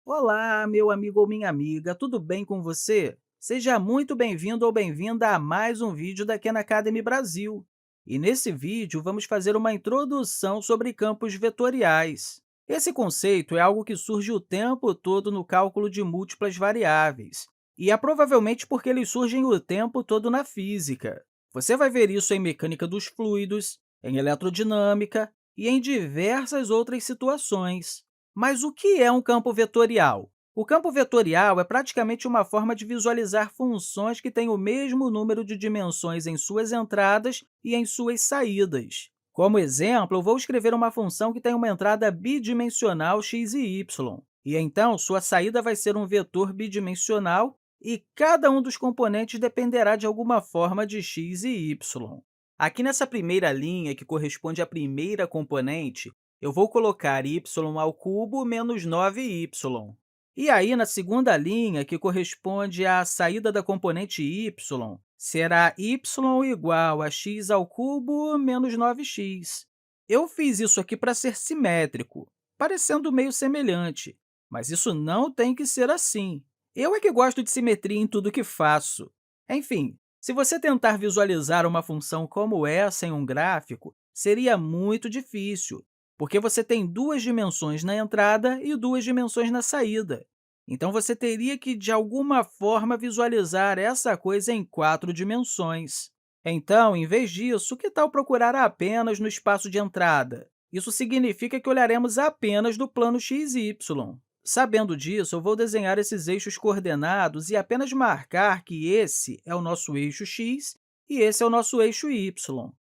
Olá, meu amigo ou minha amiga, tudo bem com você? Seja muito bem-vindo ou bem-vinda a mais um vídeo da Khan Academy Brasil. E nesse vídeo, vamos fazer uma introdução sobre campos vetoriais. Esse conceito é algo que surge o tempo todo no cálculo de múltiplas variáveis, e é provavelmente porque eles surgem o tempo todo na física. Você vai ver isso em mecânica dos fluidos, em eletrodinâmica e em diversas outras situações. Mas o que é um campo vetorial? O campo vetorial é praticamente uma forma de visualizar funções que têm o mesmo número de dimensões em suas entradas e em suas saídas. Como exemplo, eu vou escrever uma função que tem uma entrada bidimensional x e y, e então sua saída vai ser um vetor bidimensional e cada um dos componentes dependerá de alguma forma de x e y. Aqui nessa primeira linha, que corresponde à primeira componente, eu vou colocar y ao cubo menos 9y. E aí, na segunda linha, que corresponde à saída da componente y, será y igual a x ao cubo menos 9x. Eu fiz isso aqui para ser simétrico, parecendo meio semelhante, mas isso não tem que ser assim. Eu é que gosto de simetria em tudo que faço. Enfim, se você tentar visualizar uma função como essa em um gráfico, seria muito difícil, porque você tem duas dimensões na entrada e duas dimensões na saída. Então, você teria que, de alguma forma, visualizar essa coisa em quatro dimensões. Então, em vez disso, que tal procurar apenas no espaço de entrada? Isso significa que olharemos apenas do plano x e y. Sabendo disso, eu vou desenhar esses eixos coordenados e apenas marcar que esse é o nosso eixo x e esse é o nosso eixo y.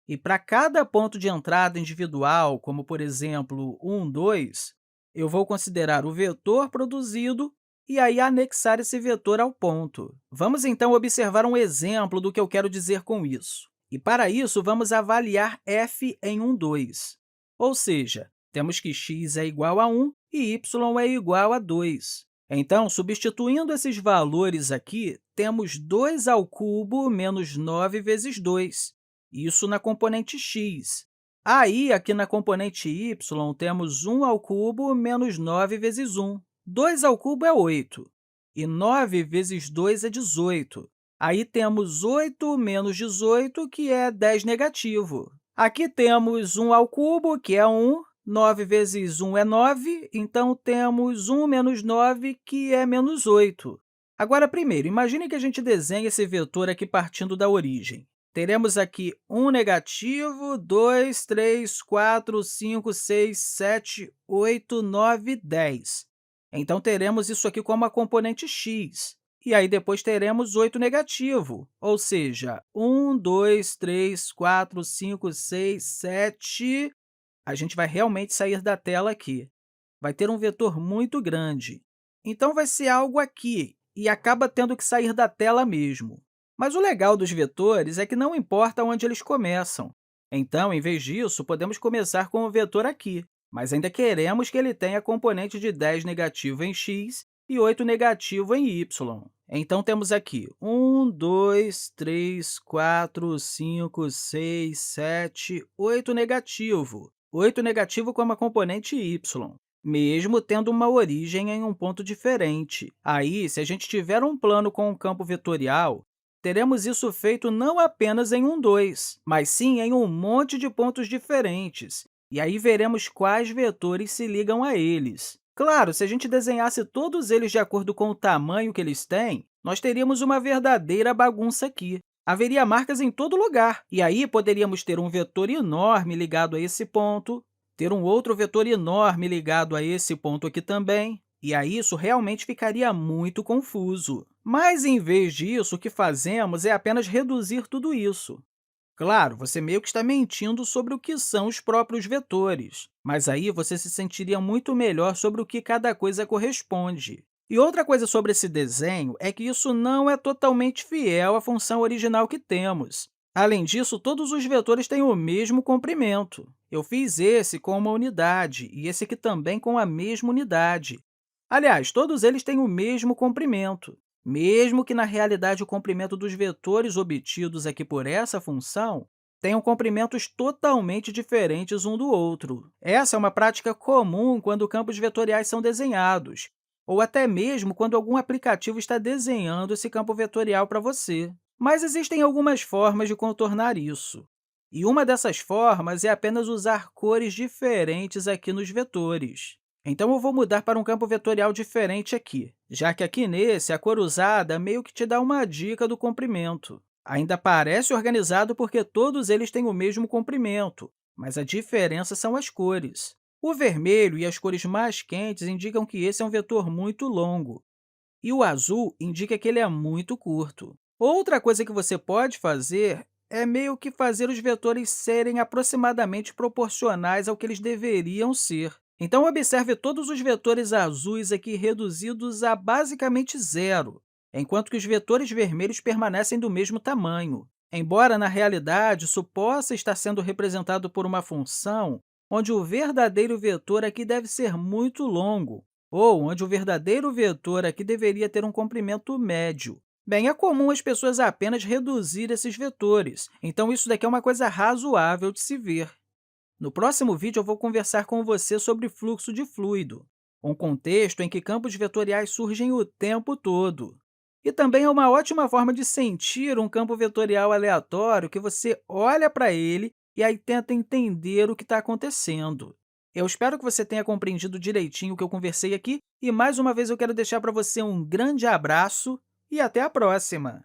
E para cada ponto de entrada individual, como, por exemplo, 1, 2, eu vou considerar o vetor produzido e aí anexar esse vetor ao ponto. Vamos, então, observar um exemplo do que eu quero dizer com isso. E, para isso, vamos avaliar f em 1, 2. Ou seja, temos que x é igual a 1 e y é igual a 2. Então, substituindo esses valores aqui, temos 2 ao cubo menos 9 vezes 2, isso na componente x. Aí, aqui na componente y, temos 1 ao cubo menos 9 vezes 1. 2 ao cubo é 8, e 9 vezes 2 é 18. Aí temos 8 menos 18, que é 10 negativo. Aqui temos 1 ao cubo, que é 1, 9 vezes 1 é 9, então temos 1 menos 9, que é menos 8. Agora, primeiro, imagine que a gente desenhe esse vetor aqui partindo da origem. Teremos aqui 1 negativo, 2, 3, 4, 5, 6, 7, 8, 9, 10. Então, teremos isso aqui como a componente x. E aí, depois, teremos 8 negativo, ou seja, 1, 2, 3, 4, 5, 6, 7. A gente vai realmente sair da tela aqui. Vai ter um vetor muito grande. Então, vai ser algo aqui, e acaba tendo que sair da tela mesmo. Mas o legal dos vetores é que não importa onde eles começam. Então, em vez disso, podemos começar com o vetor aqui, mas ainda queremos que ele tenha componente de 10 negativo em x e 8 negativo em y. Então, temos aqui 1, 2, 3, 4, 5, 6, 7, 8 negativo. 8 negativo como a componente y, mesmo tendo uma origem em um ponto diferente. Aí, se a gente tiver um plano com um campo vetorial, teremos isso feito não apenas em 2, mas sim em um monte de pontos diferentes. E aí veremos quais vetores se ligam a eles. Claro, se a gente desenhasse todos eles de acordo com o tamanho que eles têm, nós teríamos uma verdadeira bagunça aqui. Haveria marcas em todo lugar, e aí poderíamos ter um vetor enorme ligado a esse ponto, ter um outro vetor enorme ligado a esse ponto aqui também, e aí isso realmente ficaria muito confuso. Mas, em vez disso, o que fazemos é apenas reduzir tudo isso. Claro, você meio que está mentindo sobre o que são os próprios vetores, mas aí você se sentiria muito melhor sobre o que cada coisa corresponde. E outra coisa sobre esse desenho é que isso não é totalmente fiel à função original que temos. Além disso, todos os vetores têm o mesmo comprimento. Eu fiz esse com uma unidade e esse aqui também com a mesma unidade. Aliás, todos eles têm o mesmo comprimento, mesmo que, na realidade, o comprimento dos vetores obtidos aqui por essa função tenham comprimentos totalmente diferentes um do outro. Essa é uma prática comum quando campos vetoriais são desenhados, ou até mesmo quando algum aplicativo está desenhando esse campo vetorial para você. Mas existem algumas formas de contornar isso. E uma dessas formas é apenas usar cores diferentes aqui nos vetores. Então, eu vou mudar para um campo vetorial diferente aqui, já que aqui nesse, a cor usada meio que te dá uma dica do comprimento. Ainda parece organizado porque todos eles têm o mesmo comprimento, mas a diferença são as cores. O vermelho e as cores mais quentes indicam que esse é um vetor muito longo, e o azul indica que ele é muito curto. Outra coisa que você pode fazer é meio que fazer os vetores serem aproximadamente proporcionais ao que eles deveriam ser. Então, observe todos os vetores azuis aqui reduzidos a basicamente zero, enquanto que os vetores vermelhos permanecem do mesmo tamanho. Embora, na realidade, isso possa estar sendo representado por uma função onde o verdadeiro vetor aqui deve ser muito longo, ou onde o verdadeiro vetor aqui deveria ter um comprimento médio. Bem, é comum as pessoas apenas reduzir esses vetores, então isso daqui é uma coisa razoável de se ver. No próximo vídeo, eu vou conversar com você sobre fluxo de fluido, um contexto em que campos vetoriais surgem o tempo todo. E também é uma ótima forma de sentir um campo vetorial aleatório que você olha para ele e aí tenta entender o que está acontecendo. Eu espero que você tenha compreendido direitinho o que eu conversei aqui e, mais uma vez, eu quero deixar para você um grande abraço e até a próxima!